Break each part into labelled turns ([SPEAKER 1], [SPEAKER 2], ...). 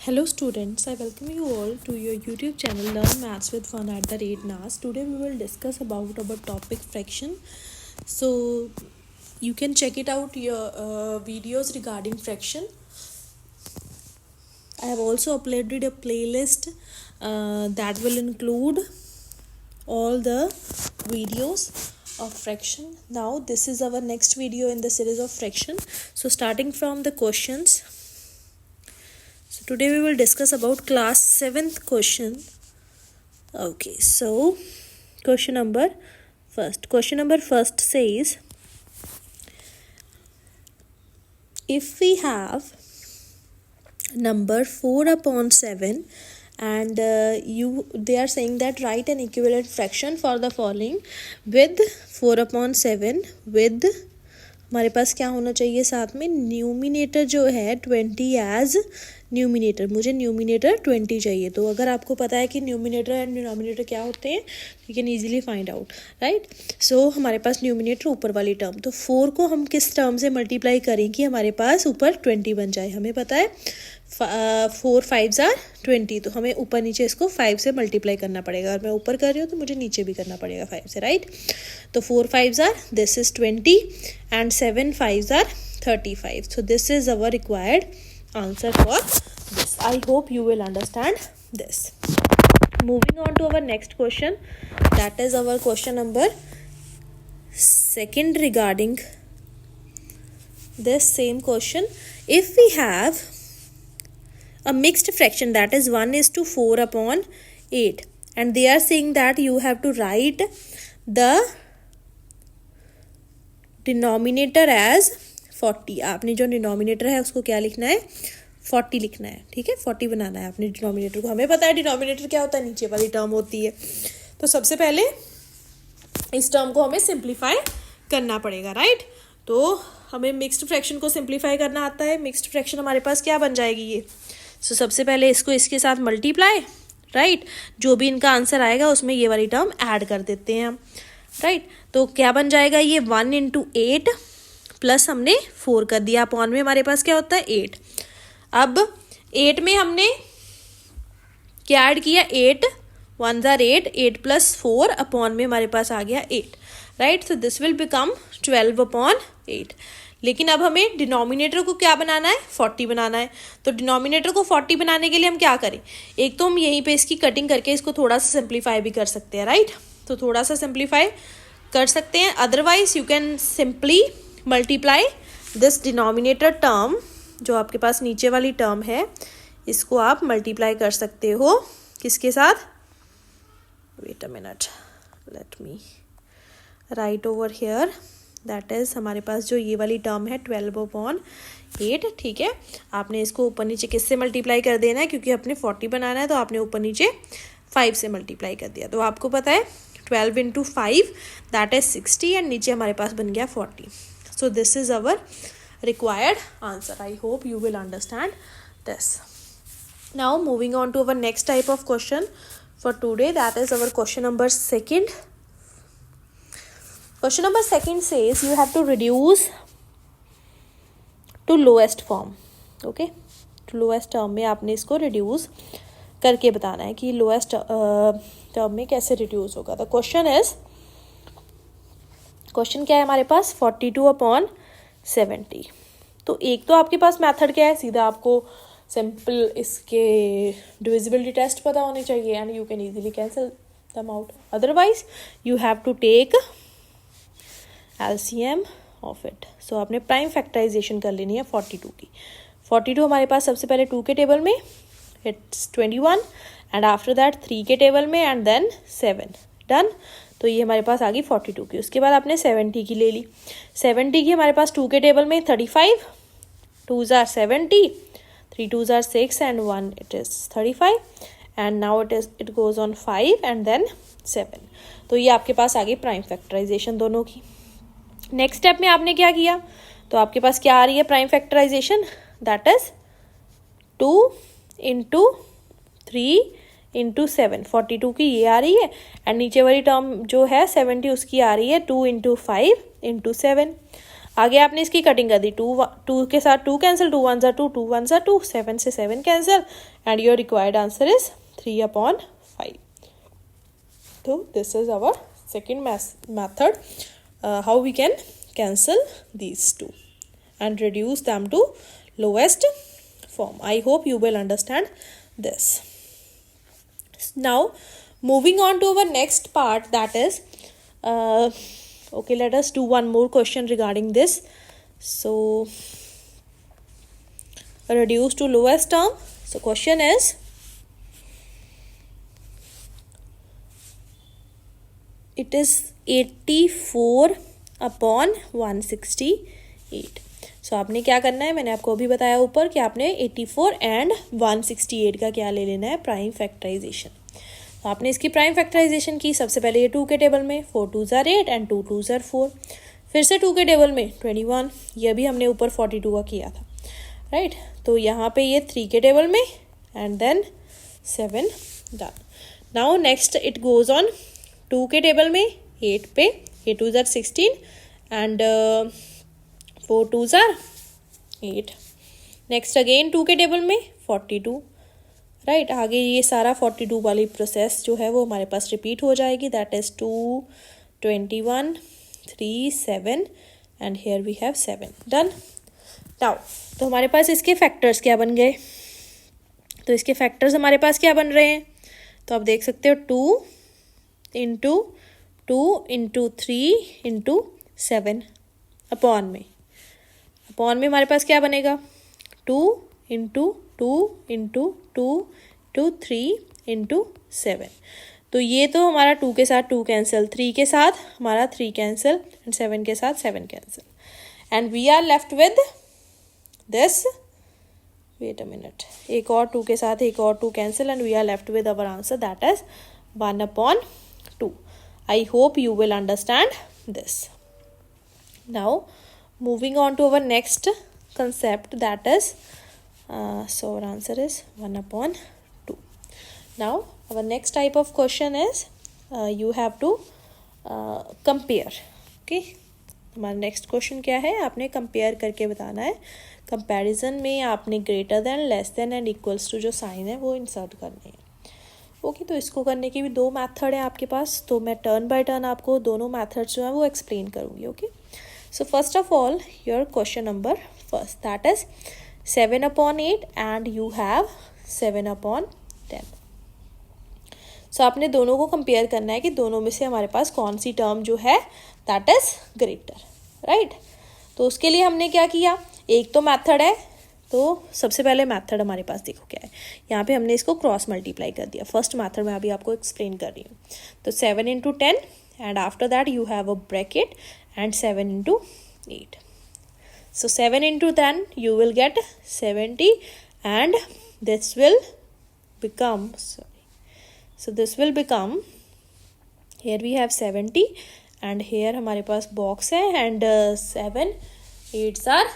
[SPEAKER 1] Hello students, I welcome you all to your YouTube channel Learn Maths with Fun at the rate NAS. Today we will discuss about our topic fraction. So you can check it out your videos regarding fraction. I have also uploaded a playlist that will include all the videos of fraction. Now this is our next video in the series of fraction. So starting from the questions. So today we will discuss about class 7th question. Okay, so question number first says, if we have number 4/7 and they are saying that write an equivalent fraction for the following with 4/7 with हमारे पास क्या होना चाहिए साथ में numerator जो है 20 as numerator. मुझे न्यूमिनेटर 20 चाहिए. तो अगर आपको पता है कि न्यूमिनेटर एंड डिनोमिनेटर क्या होते हैं you can easily find out, right. So हमारे पास न्यूमिनेटर ऊपर वाली टर्म, तो 4 को हम किस टर्म से मल्टीप्लाई करें कि हमारे पास ऊपर 20 बन जाए. हमें पता है 4 5s are 20, तो हमें ऊपर नीचे इसको 5 से मल्टीप्लाई करना पड़ेगा. और मैं ऊपर कर रही हूँ तो मुझे नीचे भी करना पड़ेगा 5 से, राइट. तो 4 5s are this is 20 and 7 5s are 35. So this is our required answer for this. I hope you will understand this. Moving on to our next question, that is our question number 2 regarding this same question. If we have a mixed fraction that is 1:4/8 and they are saying that you have to write the denominator as 40. आपने जो denominator है उसको क्या लिखना है 40 लिखना है, ठीक है. 40 बनाना है अपने डिनोमिनेटर को. हमें पता है डिनोमिनेटर क्या होता है, नीचे वाली टर्म होती है. तो सबसे पहले इस टर्म को हमें सिंप्लीफाई करना पड़ेगा, राइट. तो हमें मिक्स्ड फ्रैक्शन को सिंप्लीफाई करना आता है. मिक्स्ड फ्रैक्शन हमारे पास क्या बन जाएगी ये. सो सबसे पहले इसको इसके साथ मल्टीप्लाई, राइट. जो भी इनका आंसर आएगा उसमें ये वाली टर्म ऐड कर देते हैं हम, राइट. तो क्या बन जाएगा ये 1 × 8 प्लस हमने 4 कर दिया अपॉन में हमारे पास क्या होता है 8. अब 8 में हमने क्या ऐड किया 8 1s are 8 + 4 अपॉन में हमारे पास आ गया 8, right. So this will become 12/8. लेकिन अब हमें डिनोमिनेटर को क्या बनाना है 40 बनाना है. तो डिनोमिनेटर को 40 बनाने के लिए हम क्या करें, एक तो हम यहीं पे इसकी कटिंग करके इसको थोड़ा सा सिंप्लीफाई भी कर सकते हैं, राइट. तो थोड़ा सा सिंप्लीफाई कर सकते हैं. Otherwise you can simply multiply this denominator term, जो आपके पास नीचे वाली टर्म है इसको आप मल्टीप्लाई कर सकते हो किसके साथ. Wait a minute, let me write over here. That is हमारे पास जो ये वाली टर्म है 12/8, ठीक है. आपने इसको ऊपर नीचे किससे मल्टीप्लाई कर देना है, क्योंकि अपने 40 बनाना है तो आपने ऊपर नीचे 5 से मल्टीप्लाई कर दिया. तो आपको पता है 12 × 5 दैट इज 60 एंड नीचे हमारे पास बन गया 40. So this is our required answer. I hope you will understand this. Now moving on to our next type of question for today, that is our question number 2. Question number 2 says you have to reduce to lowest form. Okay, to lowest term में आपने इसको reduce करके बताना है कि lowest term में कैसे reduce होगा. The question क्या है हमारे पास 42/70. तो एक तो आपके पास मेथड क्या है, सीधा आपको सिंपल इसके डिविजिबिलिटी टेस्ट पता होने चाहिए and you can easily cancel them out. Otherwise you have to take LCM of it. So आपने प्राइम फैक्टराइजेशन कर लेनी है 42 की. 42 हमारे पास सबसे पहले 2 के टेबल में इट्स 21 एंड आफ्टर दैट 3 के टेबल में एंड देन 7. डन. तो ये हमारे पास आ गई 42 की. उसके बाद आपने 70 की ले ली. 70 की हमारे पास 2 के टेबल में 35, 2s are 70, 3 2s are 6 and 1 it is 35 and now it goes on 5 and then 7. तो ये आपके पास आ गई प्राइम फैक्टराइजेशन दोनों की. नेक्स्ट स्टेप में आपने क्या किया, तो आपके पास क्या आ रही है प्राइम फैक्टराइजेशन, दैट इज 2 × 3 × 7. 42 की ये आ रही है एंड नीचे वाली टर्म जो है 70 उसकी आ रही है 2 × 5 × 7. आगे आपने इसकी कटिंग कर दी, 2 के साथ 2 कैंसिल, 2 1 2, 2 1 2, 7 से 7 cancel, and your required answer is 3/5. तो this is our second method how we can cancel these two and reduce them to lowest form. I hope you will understand this. Now moving on to our next part, that is okay, let us do one more question regarding this. So reduce to lowest term. So question is, it is 84/168. सो आपने क्या करना है, मैंने आपको अभी बताया ऊपर कि आपने 84 एंड 168 का क्या ले लेना है, प्राइम फैक्टराइजेशन. तो आपने इसकी प्राइम फैक्टराइजेशन की. सबसे पहले ये 2 के टेबल में 4 2s are 8 and 2 2s are 4. फिर से 2 के टेबल में 21, ये भी हमने ऊपर 42 का किया था, राइट. तो यहाँ पे ये 3 के टेबल में and then 7 done. Now next it goes on 2 के टेबल में 8 पे 8 2s are 16 and 4 2s are 8. Next again 2 के टेबल में 42, राइट. आगे ये सारा 42 वाली प्रोसेस जो है वो हमारे पास रिपीट हो जाएगी. That is 2 21 3 7 and here we have 7 done. Now तो हमारे पास इसके फैक्टर्स क्या बन गए, तो इसके फैक्टर्स हमारे पास क्या बन रहे हैं, तो आप देख सकते हो 2 इंटू 2 इंटू 3 इंटू 7 अपॉन में हमारे पास क्या बनेगा, 2 इंटू 2 इंटू 2 टू 3 इंटू 7. तो ये तो हमारा 2 के साथ 2 कैंसिल, 3 के साथ हमारा 3 कैंसिल एंड 7 के साथ 7 cancel, and we are left with this. Wait a minute, एक और 2 के साथ एक और 2 cancel and we are left with our answer, that is 1/2. I hope you will understand this. Now moving on to our next concept, that is so our answer is 1/2. Now our next type of question is you have to compare. Okay, हमारा next question क्या है, आपने compare करके बताना है. Comparison में आपने greater than, less than and equals to जो साइन है वो इंसर्ट करने हैं. ओके, तो इसको करने की भी 2 मेथड है आपके पास. तो मैं टर्न बाय टर्न आपको दोनों मेथड्स जो है वो एक्सप्लेन करूँगी. Okay, so first of all your question number first, that is 7/8 and you have 7/10. सो आपने दोनों को कंपेयर करना है कि दोनों में से हमारे पास कौन सी टर्म जो है दैट इज ग्रेटर, राइट. तो उसके लिए हमने क्या किया, एक तो मेथड है. तो सबसे पहले मेथड हमारे पास देखो क्या है, यहाँ पे हमने इसको क्रॉस मल्टीप्लाई कर दिया. फर्स्ट मेथड मैं अभी आपको एक्सप्लेन कर रही हूँ. तो 7 into 10 and after that you have a bracket and 7 into 8. So 7 into 10 you will get 70 and this will become, so this will become, here we have 70 and here हमारे पास box है and 7 8s are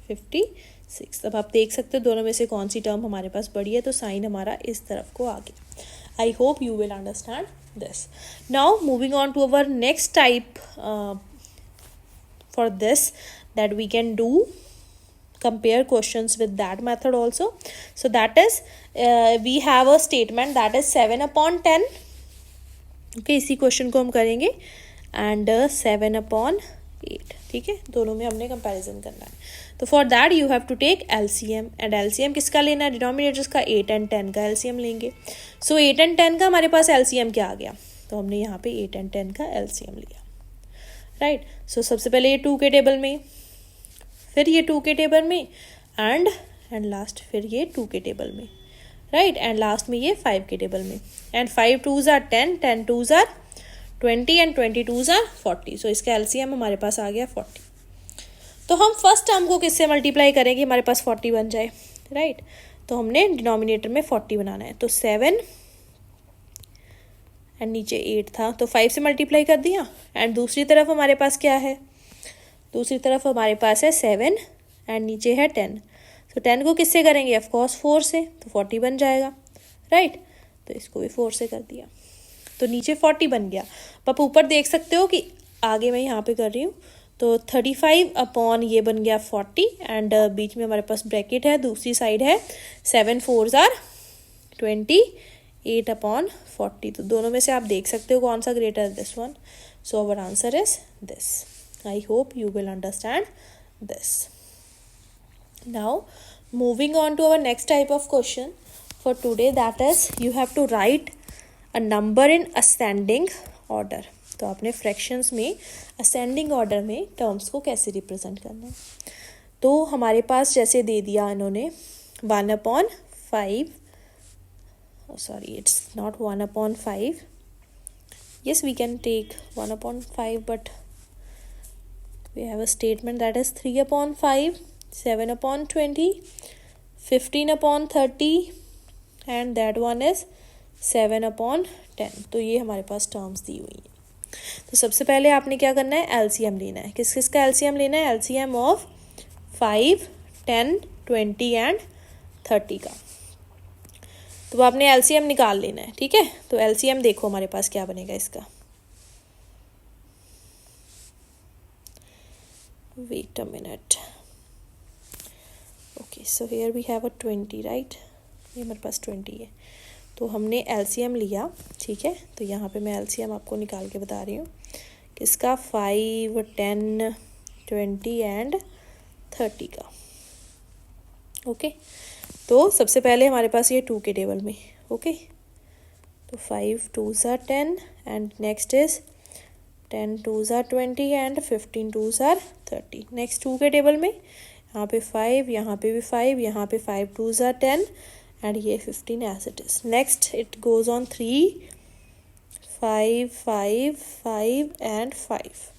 [SPEAKER 1] 56. अब आप देख सकते हो दोनों में से कौन सी टर्म हमारे पास बड़ी है, तो साइन हमारा इस तरफ को आ गया. I hope you will understand this. Now moving on to our next type for this that we can do compare questions with that method also. So that is we have a statement that is 7/10. okay, इसी question को हम करेंगे and 7/8. ठीक है, दोनों में हमने comparison करना है. तो for that you have to take LCM and LCM किसका लेना है, डिनोमिनेटर्स का 8 and 10 का एलसीएम लेंगे. सो 8 and 10 का हमारे पास एलसीएम क्या आ गया, तो हमने यहाँ पे 8 and 10 का एलसीएम लिया, राइट. सो सबसे पहले ये 2 के टेबल में, फिर ये 2 के टेबल में एंड लास्ट फिर ये 2 के टेबल में, राइट. एंड लास्ट में ये 5 के टेबल में. And 5 2s are 10, 10 2s are 20 and 20 2s are 40. सो इसका एलसीएम हमारे पास आ गया 40. तो हम फर्स्ट टर्म को किससे मल्टीप्लाई करेंगे, हमारे पास 40 बन जाए, राइट. तो हमने डिनोमिनेटर में 40 बनाना है. तो 7 एंड नीचे 8 था तो 5 से मल्टीप्लाई कर दिया. एंड दूसरी तरफ हमारे पास क्या है, दूसरी तरफ हमारे पास है 7 एंड नीचे है 10. तो 10 को किससे करेंगे, ऑफ कोर्स 4 से, तो 40 बन जाएगा, राइट. तो इसको भी 4 से कर दिया तो नीचे 40 बन गया. आप ऊपर देख सकते हो कि आगे मैं यहाँ पे कर रही हूँ तो 35 अपॉन ये बन गया 40 एंड बीच में हमारे पास ब्रैकेट है, दूसरी साइड है 7 4s आर 28 अपॉन 40। तो दोनों में से आप देख सकते हो कौन सा ग्रेटर है, this one. So our answer is this. I hope you will understand this. Now moving on to our next type of question for today, that is you have to write a number in ascending order। तो आपने fractions में ascending order में terms को कैसे represent करना है। तो हमारे पास जैसे दे दिया इन्होंने 1/5, sorry it's not 1/5, yes we can take 1/5 but we have a statement that is 3/5, 7/20, 15/30 and that one is 7/10। तो ये हमारे पास टर्म्स दी हुई हैं। तो सबसे पहले आपने क्या करना है, एलसीएम लेना है। किस किस का एलसीएम लेना है, एलसीएम ऑफ 5, 10, 20 एंड 30 का। तो आपने एलसीएम निकाल लेना है, ठीक है। तो एलसीएम देखो हमारे पास क्या बनेगा इसका, wait a minute, okay so here we have a 20 right, ये हमारे पास 20 है। तो हमने एलसीएम लिया, ठीक है। तो यहाँ पे मैं एलसीएम आपको निकाल के बता रही हूँ किसका, 5, 10, 20 एंड 30 का। ओके तो सबसे पहले हमारे पास ये 2 के टेबल में, ओके तो 5 2s are 10 and next is 10 2s are 20 and 15 2s are 30। Next 2 के टेबल में यहाँ पे 5, यहाँ पे भी 5, यहाँ पे 5 2s are 10 एंड ये 15 as it is. Next it goes on 3, 5 5 5 and 5।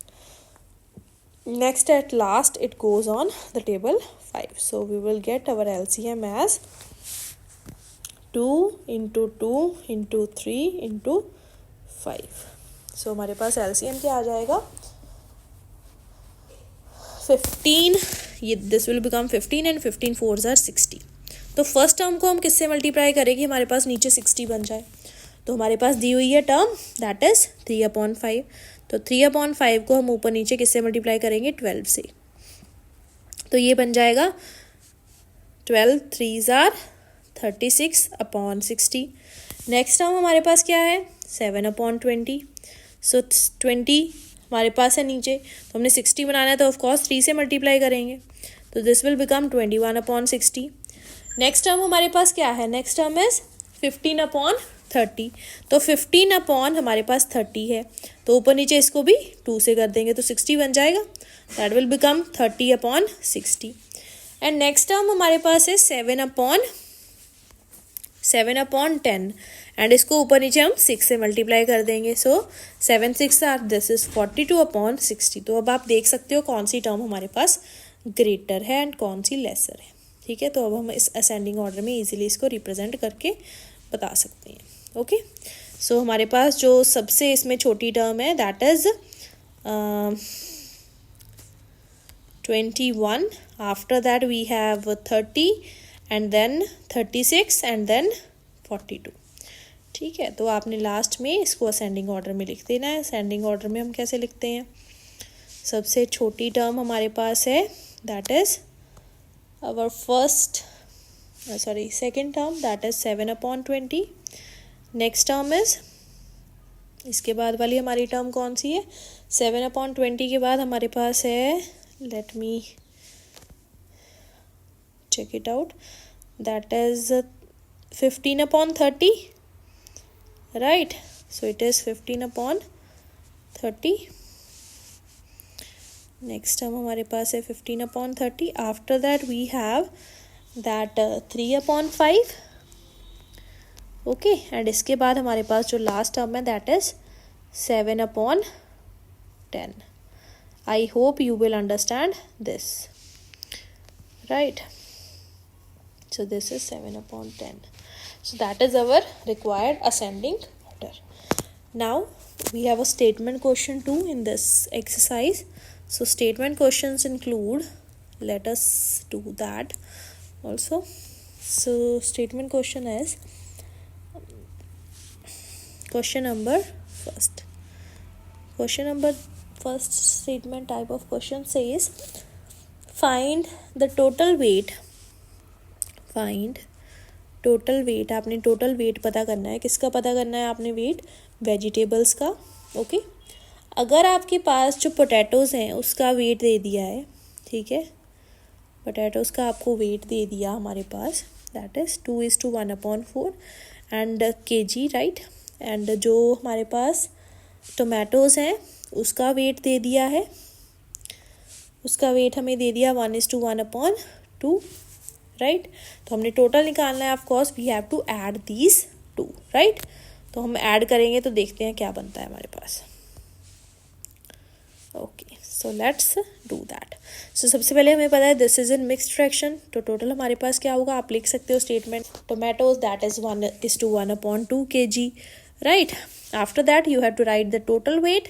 [SPEAKER 1] Next at last it goes on the table 5. So we will get our LCM as 2 into 2 into 3 into 5। So हमारे पास LCM क्या आ जाएगा, 15, ये this will become 15 and 15 4s are 60। तो first term को हम किससे multiply करेंगे, हमारे पास नीचे 60 बन जाए। तो हमारे पास दी हुई है टर्म दैट इज 3/5। तो 3/5 को हम ऊपर नीचे किससे मल्टीप्लाई करेंगे, 12 से। तो ये बन जाएगा 12 3s are 36/60। नेक्स्ट टर्म हमारे पास क्या है, 7/20। सो 20 हमारे पास है नीचे, तो हमने 60 बनाना है तो ऑफकोर्स 3 से मल्टीप्लाई करेंगे। तो this will become 21/60। Next term हमारे पास क्या है, नेक्स्ट टर्म इज 15/30। तो 15 अपॉन हमारे पास 30 है, तो ऊपर नीचे इसको भी 2 से कर देंगे तो 60 बन जाएगा। That will become 30/60। And next term हमारे पास है 7/10 एंड इसको ऊपर नीचे हम 6 से मल्टीप्लाई कर देंगे। सो 7 6 आर दिस इज 42/60। तो अब आप देख सकते हो कौन सी टर्म हमारे पास ग्रेटर है एंड कौन सी लेसर है, ठीक है। तो अब हम इस असेंडिंग ऑर्डर में इजीली इसको रिप्रेजेंट करके बता सकते हैं। ओके सो हमारे पास जो सबसे इसमें छोटी टर्म है that is 21। After that we have 30 and then 36 and then 42, ठीक है। तो आपने लास्ट में इसको असेंडिंग ऑर्डर में लिख देना है। असेंडिंग ऑर्डर में हम कैसे लिखते हैं, सबसे छोटी टर्म हमारे पास है that is our second term that is 7/20। Next term is, इसके बाद वाली हमारी टर्म कौन सी है, 7/20 के बाद हमारे पास है, let me check it out, that is 15/30, right? So it is 15/30। Next term हमारे पास है 15/30। After that we have that 3/5, okay and इसके बाद हमारे पास जो लास्ट टर्म है that is 7/10। I hope you will understand this, right. So this is 7/10. So that is our required ascending order. Now we have a statement question 2 in this exercise. So statement questions include, let us do that also. So statement question is question number first. Question number first statement type of question says find the total weight. Find total weight. आपने total weight पता करना है. किसका पता करना है आपने weight? Vegetables का. ओके अगर आपके पास जो पोटैटोज़ हैं उसका वेट दे दिया है, ठीक है, पोटैटोज़ का आपको वेट दे दिया हमारे पास, that is 2:1/4 and kg, right. And जो हमारे पास टोमेटोज़ हैं उसका वेट दे दिया है, उसका वेट हमें दे दिया 1:1/2, राइट. तो हमने टोटल निकालना है. Of course we have to add these two, right. तो हम ऐड करेंगे तो देखते हैं क्या बनता है हमारे पास. Okay so let's do that. So सबसे पहले हमें पता है this is in mixed fraction. तो टोटल हमारे पास क्या होगा, आप लिख सकते हो statement tomatoes that is 1:1/2 kg, right. After that you have to write the total weight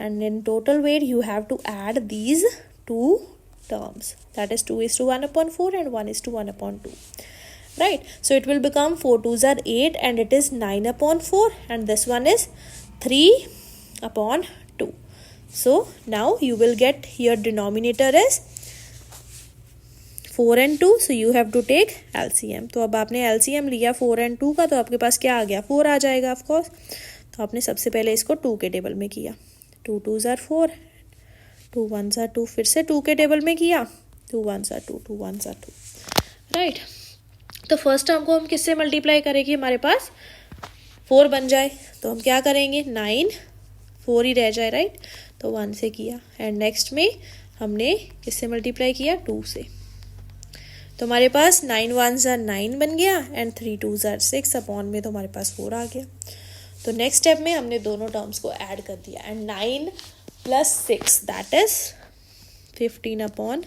[SPEAKER 1] and in total weight you have to add these two terms, that is 2:1/4 and 1:1/2, right. So it will become 4 2s are 8 and it is 9/4 and this one is 3/2. So now you will get here denominator is 4 and 2, so you have to take LCM. तो अब आपने LCM लिया 4 and 2 का, तो आपके पास क्या आ गया, 4 आ जाएगा ऑफ कोर्स. तो आपने सबसे पहले इसको 2 के टेबल में किया, 2 2s are 4, 2 1s are 2, फिर से 2 के टेबल में किया, 2 1s are 2, 2 1s are 2, right. तो फर्स्ट टर्म को हम किससे मल्टीप्लाई करेंगे, हमारे पास 4 बन जाए. तो हम क्या करेंगे, 9 4 ही रह जाए, राइट. तो 1 से किया एंड नेक्स्ट में हमने किससे मल्टीप्लाई किया, 2 से. तो हमारे पास 9 1s are 9 बन गया एंड 3 2s are 6 अपॉन में तो हमारे पास 4 आ गया. तो नेक्स्ट स्टेप में हमने दोनों टर्म्स को ऐड कर दिया and 9 plus 6 that is 15/4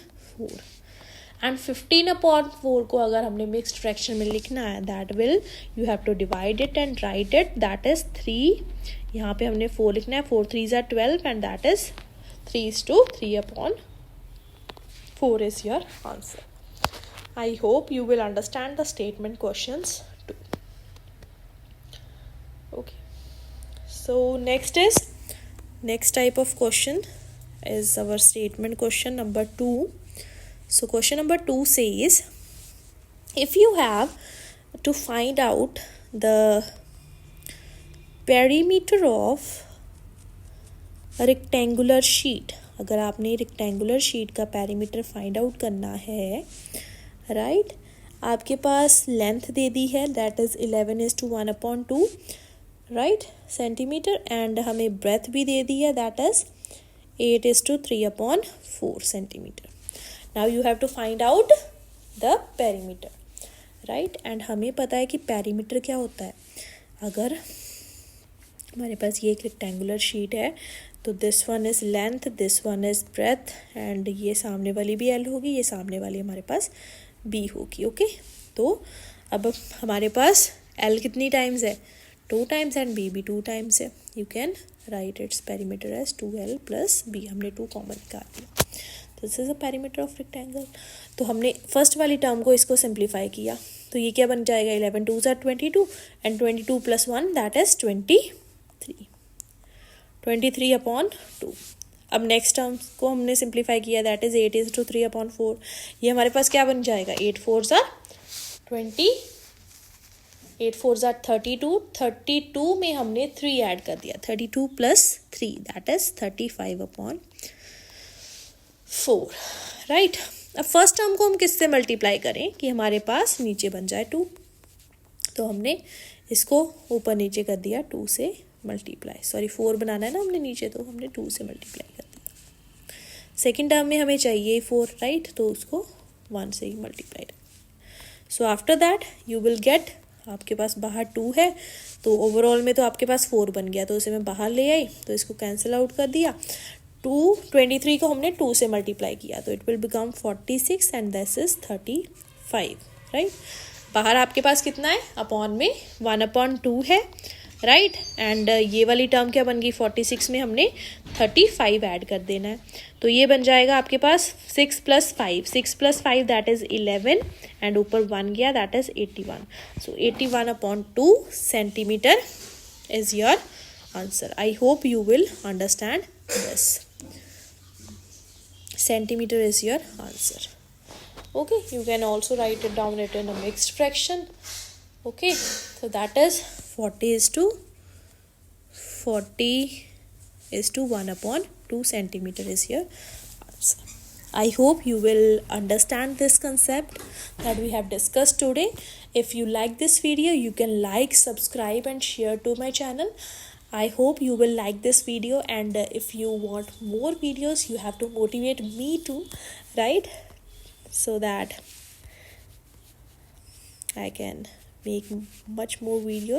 [SPEAKER 1] and 15/4 को अगर हमने मिक्स्ड फ्रैक्शन में लिखना है that will you have to divide it and write it, that is 3. यहाँ पे हमने 4 लिखना है, 4 3s are 12 and that is 3:3/4 is your answer. I hope you will understand the statement questions too. Okay, so next type of question is our statement question number 2. So question number 2 says if you have to find out the perimeter of a rectangular sheet, अगर आपने rectangular sheet का perimeter find out करना है, right, आपके पास length दे दी है that is 11:1/2, right, centimetre and हमें breadth भी दे दी है that is 8:3/4 centimetre. Now you have to find out the perimeter, right. And हमें पता है कि पेरीमीटर क्या होता है. अगर हमारे पास ये एक रेक्टेंगुलर शीट है तो this one is length, this one is breadth and ये सामने वाली भी एल होगी, ये सामने वाली हमारे पास बी होगी. ओके तो अब हमारे पास एल कितनी टाइम्स है, 2 times and b भी 2 times है. You can write its perimeter as 2l plus b. हमने 2 कॉमन निकाल दिया. This is a perimeter of rectangle. तो हमने फर्स्ट वाली टर्म को इसको सिंप्लीफाई किया तो ये क्या बन जाएगा, 11 2s are 22 and 22 + 1 that is 23/2. अब नेक्स्ट टर्म को हमने सिंप्लीफाई किया दैट इज 8:3/4. ये हमारे पास क्या बन जाएगा, 8 4s are 20, 8 4s are 32, 32 में हमने 3 ऐड कर दिया, 32 + 3 दैट इज 35/4, राइट. अब फर्स्ट टर्म को हम किससे मल्टीप्लाई करें कि हमारे पास नीचे बन जाए 2. तो हमने इसको ऊपर नीचे कर दिया 2 से मल्टीप्लाई, सॉरी 4 बनाना है ना हमने नीचे, तो हमने 2 से मल्टीप्लाई कर दिया. सेकेंड टर्म में हमें चाहिए 4, राइट, तो उसको 1 से ही multiply. So after that you will get, आपके पास बाहर 2 है तो ओवरऑल में तो आपके पास 4 बन गया, तो उसे मैं बाहर ले आई तो इसको कैंसिल आउट कर दिया. 23 को हमने 2 से मल्टीप्लाई किया तो it will become 46 and this is 35, right. बाहर आपके पास कितना है, अपॉन में 1/2 है, राइट. एंड ये वाली टर्म क्या बन गई, 46 में हमने 35 ऐड कर देना है तो ये बन जाएगा आपके पास 6 + 5, 6 + 5 दैट इज 11 एंड ऊपर 1 गया that is 81. So 81/2 centimetre is your answer. I hope you will understand this. centimeter is your answer. Okay, you can also write it down it in a mixed fraction. Okay, so that is 40 is to 1/2 centimeter is your answer. I hope you will understand this concept that we have discussed today. If you like this video, you can like, subscribe and share to my channel. I hope you will like this video, and if you want more videos, you have to motivate me too, right? So that I can make much more videos.